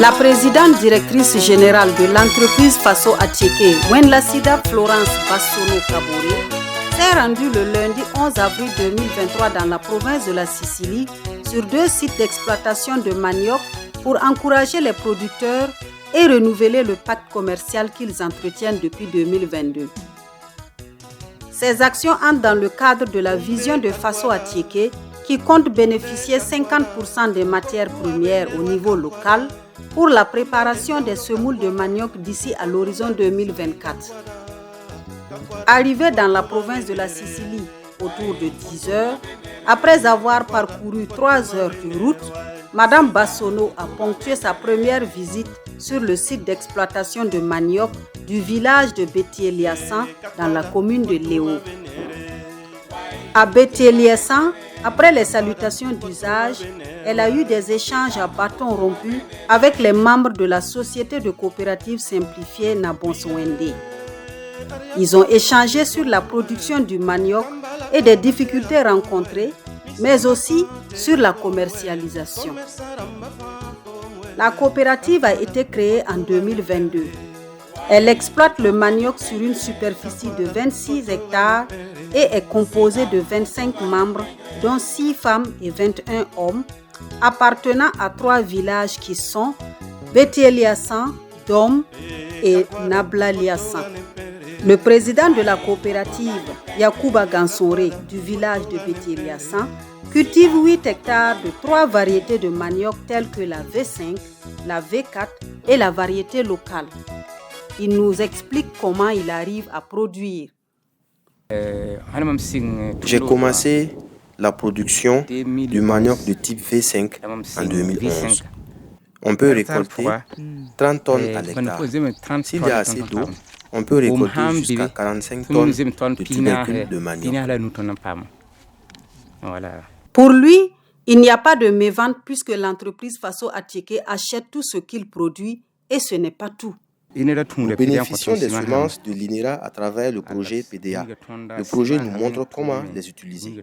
La présidente directrice générale de l'entreprise Faso Attiéké, Wenlasida Florence Bassono Kabore, s'est rendue le lundi 11 avril 2023 dans la province de la Sicile sur 2 sites d'exploitation de manioc pour encourager les producteurs et renouveler le pacte commercial qu'ils entretiennent depuis 2022. Ces actions entrent dans le cadre de la vision de Faso Attiéké qui compte bénéficier 50% des matières premières au niveau local pour la préparation des semoules de manioc d'ici à l'horizon 2024. Arrivée dans la province de la Sicile autour de 10 heures, après avoir parcouru 3 heures de route, Madame Bassono a ponctué sa première visite sur le site d'exploitation de manioc du village de Bétieliassan dans la commune de Léo. À Bétieliassan, après les salutations d'usage, elle a eu des échanges à bâtons rompus avec les membres de la société de coopérative simplifiée Nabonswende. Ils ont échangé sur la production du manioc et des difficultés rencontrées, mais aussi sur la commercialisation. La coopérative a été créée en 2022. Elle exploite le manioc sur une superficie de 26 hectares et est composée de 25 membres, dont 6 femmes et 21 hommes, appartenant à 3 villages qui sont Bétieliassan, Dom et Nablaliassan. Le président de la coopérative, Yacouba Gansore, du village de Bétieliassan, cultive 8 hectares de 3 variétés de manioc telles que la V5, la V4 et la variété locale. Il nous explique comment il arrive à produire. J'ai commencé la production du manioc de type V5 en 2011. On peut récolter 30 tonnes à l'hectare. S'il y a assez d'eau, on peut récolter jusqu'à 45 tonnes de tubercules de manioc. Pour lui, il n'y a pas de mévente puisque l'entreprise Faso Attiéké achète tout ce qu'il produit et ce n'est pas tout. Nous bénéficions des semences de l'INERA à travers le projet PDA. Le projet nous montre comment les utiliser.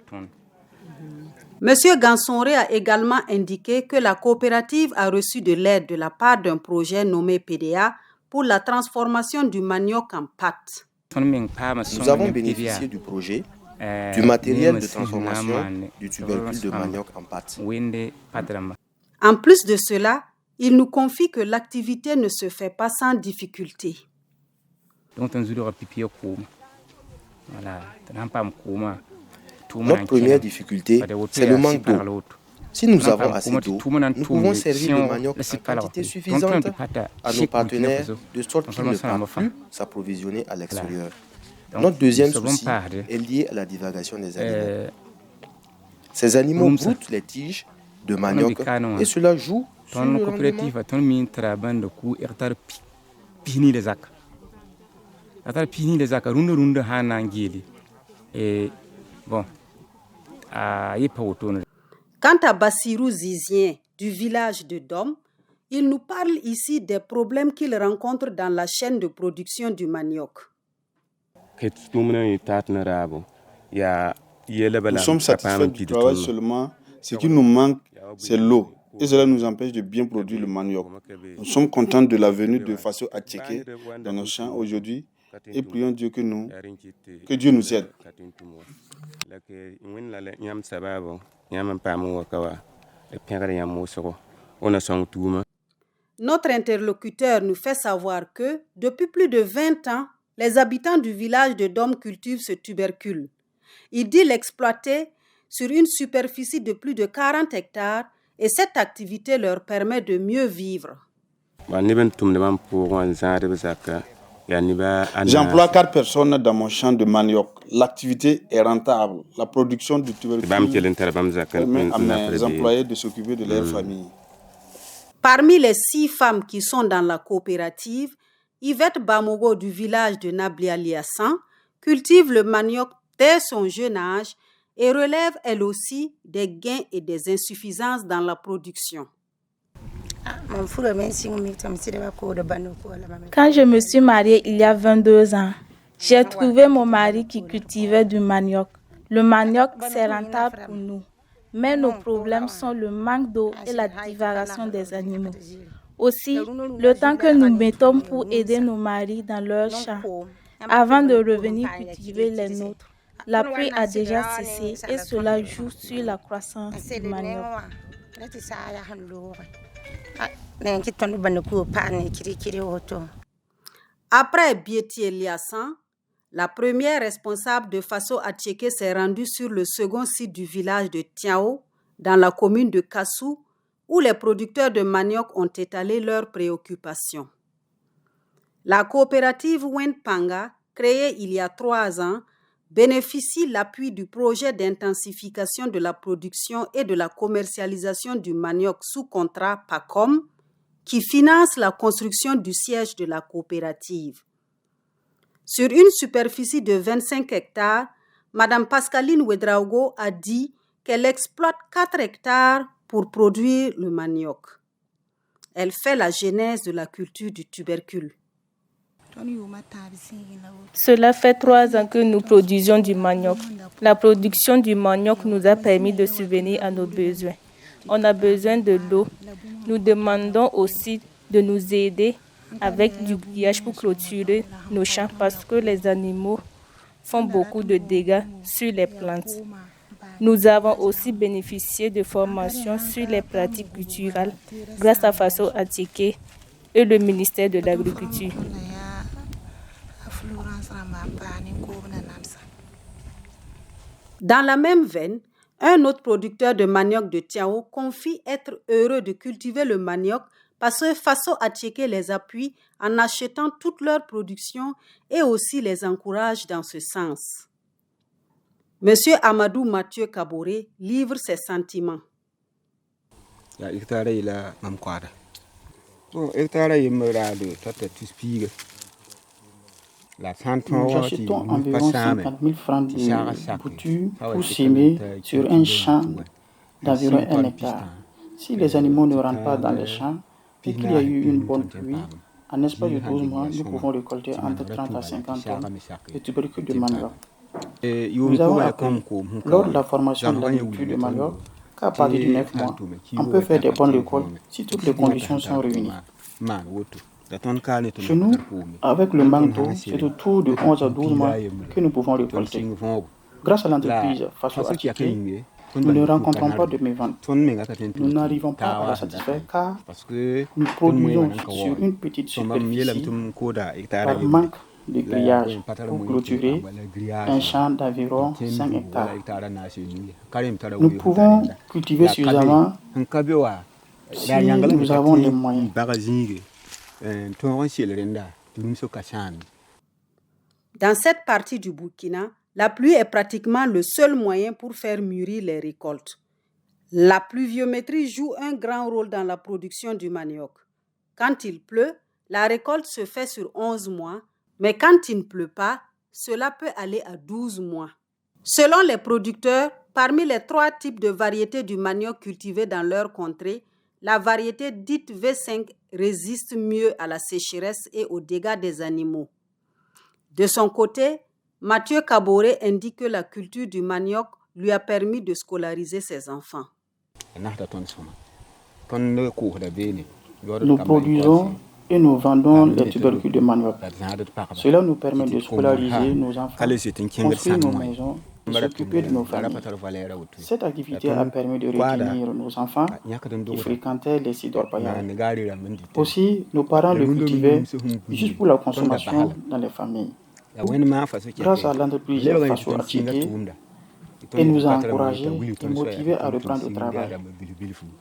Monsieur Gansonré a également indiqué que la coopérative a reçu de l'aide de la part d'un projet nommé PDA pour la transformation du manioc en pâte. Nous avons bénéficié du projet, du matériel de transformation du tubercule de manioc en pâte. En plus de cela, il nous confie que l'activité ne se fait pas sans difficulté. Notre première difficulté, c'est le manque d'eau. Si nous avons assez d'eau, nous pouvons servir le manioc en quantité suffisante à nos partenaires de sorte qu'ils ne peuvent plus s'approvisionner à l'extérieur. Notre deuxième souci est lié à la divagation des animaux. Ces animaux broutent les tiges de manioc et cela joue sur le rendement. Quant à Bassirou Zizien du village de Dom, il nous parle ici des problèmes qu'il rencontre dans la chaîne de production du manioc. Nous sommes satisfaits du travail seulement. Ce qui nous manque, c'est l'eau. Et cela nous empêche de bien produire le manioc. Nous sommes contents de la venue de Faso Attiéké dans nos champs aujourd'hui et prions Dieu que Dieu nous aide. Notre interlocuteur nous fait savoir que, depuis plus de 20 ans, les habitants du village de Dom cultivent ce tubercule. Il dit l'exploiter sur une superficie de plus de 40 hectares et cette activité leur permet de mieux vivre. J'emploie 4 personnes dans mon champ de manioc. L'activité est rentable. La production du tubercule permet à mes employés de s'occuper de leur famille. Parmi les 6 femmes qui sont dans la coopérative, Yvette Bamogo du village de Nablialiassan cultive le manioc dès son jeune âge et relève elle aussi des gains et des insuffisances dans la production. Quand je me suis mariée il y a 22 ans, j'ai trouvé mon mari qui cultivait du manioc. Le manioc, c'est rentable pour nous, mais nos problèmes sont le manque d'eau et la divagation des animaux. Aussi, le temps que nous mettons pour aider nos maris dans leurs champs, avant de revenir cultiver les nôtres, la pluie a déjà cessé et cela joue sur la croissance du manioc. Après Bieti Eliassan, la première responsable de Faso Attiéké s'est rendue sur le second site du village de Tiao, dans la commune de Kassou, où les producteurs de manioc ont étalé leurs préoccupations. La coopérative Wenpanga, créée il y a 3 ans, bénéficie l'appui du projet d'intensification de la production et de la commercialisation du manioc sous contrat PACOM, qui finance la construction du siège de la coopérative. Sur une superficie de 25 hectares, Mme Pascaline Ouedraogo a dit qu'elle exploite 4 hectares pour produire le manioc. Elle fait la genèse de la culture du tubercule. Cela fait 3 ans que nous produisions du manioc. La production du manioc nous a permis de subvenir à nos besoins. On a besoin de l'eau. Nous demandons aussi de nous aider avec du grillage pour clôturer nos champs parce que les animaux font beaucoup de dégâts sur les plantes. Nous avons aussi bénéficié de formations sur les pratiques culturelles grâce à Faso Attiéké et le ministère de l'Agriculture. Dans la même veine, un autre producteur de manioc de Tiao confie être heureux de cultiver le manioc parce que Faso Attiéké les appuie en achetant toute leur production et aussi les encourage dans ce sens. Monsieur Amadou Mathieu Kaboré livre ses sentiments. Nous achetons environ 50 000 francs de bouture pour s'aimer sur un champ d'environ 1 hectare. Si les animaux ne rentrent pas dans les champs et qu'il y a eu une bonne pluie, en espace de 12 mois, nous pouvons récolter entre 30 à 50 tonnes de tubercules de manioc. Nous avons appris lors de la formation de l'agriculture de manioc qu'à partir de 9 mois, on peut faire des bonnes récoltes si toutes les conditions sont réunies. Chez nous, avec le manque d'eau, c'est autour de 11 à 12 mois que nous pouvons récolter. Grâce à l'entreprise Faso Attiéké, nous ne rencontrons pas de méventes. Nous n'arrivons pas à la satisfaire car nous produisons sur une petite superficie par manque de grillage pour clôturer un champ d'environ 5 hectares. Nous pouvons cultiver suffisamment si nous avons les moyens. Dans cette partie du Burkina, la pluie est pratiquement le seul moyen pour faire mûrir les récoltes. La pluviométrie joue un grand rôle dans la production du manioc. Quand il pleut, la récolte se fait sur 11 mois, mais quand il ne pleut pas, cela peut aller à 12 mois. Selon les producteurs, parmi les 3 types de variétés du manioc cultivées dans leur contrée, la variété dite V5 résiste mieux à la sécheresse et aux dégâts des animaux. De son côté, Mathieu Kaboré indique que la culture du manioc lui a permis de scolariser ses enfants. Nous produisons et nous vendons les tubercules de manioc. Cela nous permet de scolariser nos enfants, construire nos maisons et s'occuper de nos familles. Cette activité a permis de retenir nos enfants qui fréquentaient les sites d'orpaillage. Aussi, nos parents le cultivaient juste pour la consommation dans les familles. Grâce à l'entreprise Faso Attiéké, elle nous a encouragés et motivés à reprendre le travail.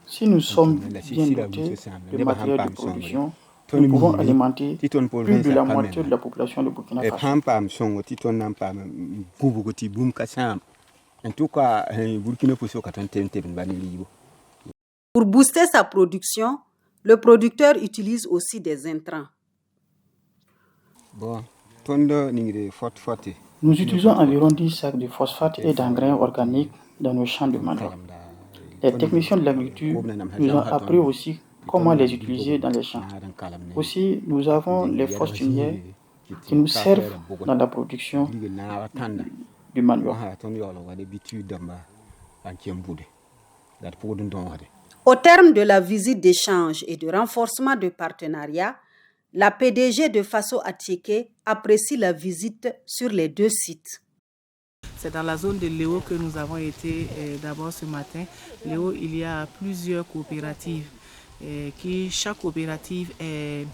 Si nous sommes bien dotés de matériel de production, nous pouvons alimenter plus de la moitié de la population de Burkina Faso. Pour booster sa production, le producteur utilise aussi des intrants. Nous utilisons environ 10 sacs de phosphate et d'engrais organiques dans nos champs de manioc. Les techniciens de l'agriculture nous ont appris aussi comment les utiliser dans les champs. Aussi, nous avons les fosses tumières qui nous servent dans la production du manioc. Au terme de la visite d'échange et de renforcement de partenariat, la PDG de Faso Attiéké apprécie la visite sur les 2 sites. C'est dans la zone de Léo que nous avons été d'abord ce matin. Léo, il y a plusieurs coopératives chaque coopérative est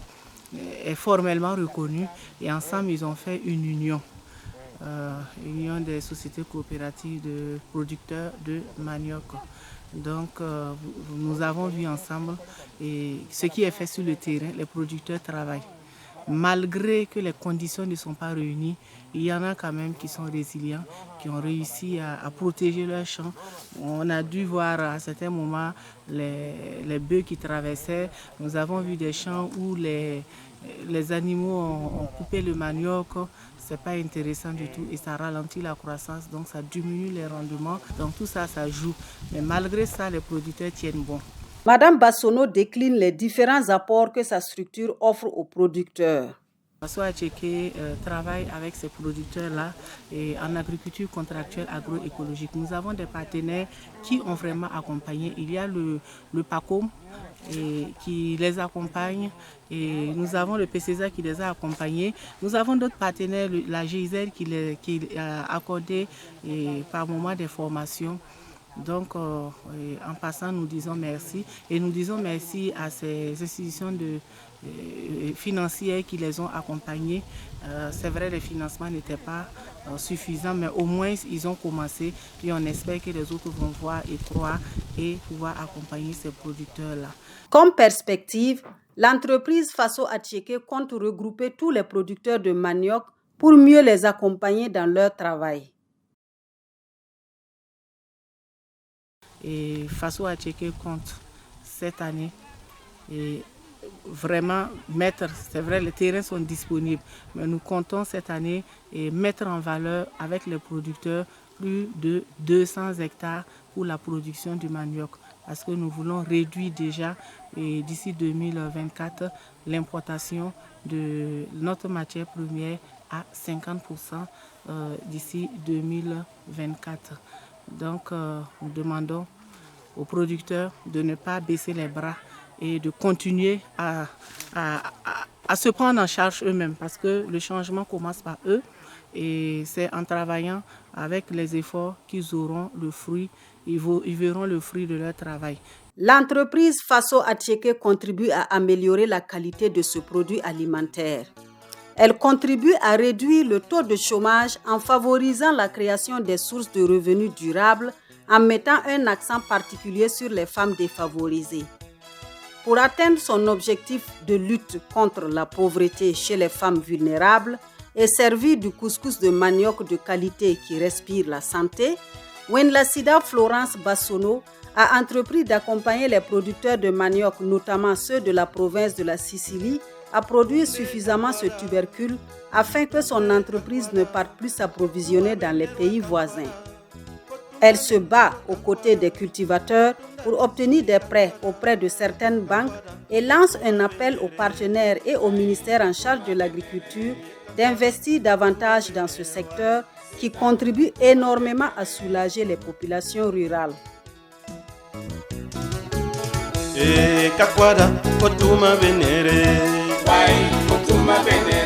formellement reconnue et ensemble ils ont fait une union. Union des sociétés coopératives de producteurs de manioc. Donc nous avons vu ensemble ce qui est fait sur le terrain, les producteurs travaillent. Malgré que les conditions ne sont pas réunies, il y en a quand même qui sont résilients, qui ont réussi à protéger leurs champs. On a dû voir à certains moments les bœufs qui traversaient. Nous avons vu des champs où les animaux ont coupé le manioc. Ce n'est pas intéressant du tout et ça ralentit la croissance, donc ça diminue les rendements. Donc tout ça, ça joue. Mais malgré ça, les producteurs tiennent bon. Madame Bassono décline les différents apports que sa structure offre aux producteurs. Faso Attiéké travaille avec ces producteurs-là en agriculture contractuelle agroécologique. Nous avons des partenaires qui ont vraiment accompagné. Il y a le PACOM qui les accompagne et nous avons le PCSA qui les a accompagnés. Nous avons d'autres partenaires, la GIZ qui a accordé par moment des formations. Donc, en passant, nous disons merci et nous disons merci à ces institutions financières qui les ont accompagnés. C'est vrai, les financements n'étaient pas suffisants, mais au moins ils ont commencé et on espère que les autres vont voir et croire et pouvoir accompagner ces producteurs-là. Comme perspective, l'entreprise Faso Attiéké compte regrouper tous les producteurs de manioc pour mieux les accompagner dans leur travail. Et Faso Attiéké compte cette année et vraiment mettre, c'est vrai, les terrains sont disponibles, mais nous comptons cette année et mettre en valeur avec les producteurs plus de 200 hectares pour la production du manioc. Parce que nous voulons réduire déjà d'ici 2024 l'importation de notre matière première à 50% d'ici 2024. Donc nous demandons aux producteurs de ne pas baisser les bras et de continuer à se prendre en charge eux-mêmes parce que le changement commence par eux et c'est en travaillant avec les efforts qu'ils auront le fruit, ils verront le fruit de leur travail. L'entreprise Faso Attiéké contribue à améliorer la qualité de ce produit alimentaire. Elle contribue à réduire le taux de chômage en favorisant la création des sources de revenus durables en mettant un accent particulier sur les femmes défavorisées. Pour atteindre son objectif de lutte contre la pauvreté chez les femmes vulnérables et servir du couscous de manioc de qualité qui respire la santé, Wenlasida Florence Bassono a entrepris d'accompagner les producteurs de manioc, notamment ceux de la province de la Sicile, à produire suffisamment ce tubercule afin que son entreprise ne parte plus s'approvisionner dans les pays voisins. Elle se bat aux côtés des cultivateurs pour obtenir des prêts auprès de certaines banques et lance un appel aux partenaires et au ministère en charge de l'agriculture d'investir davantage dans ce secteur qui contribue énormément à soulager les populations rurales. Kakwada, Kotuma Benere, Kotuma Benere.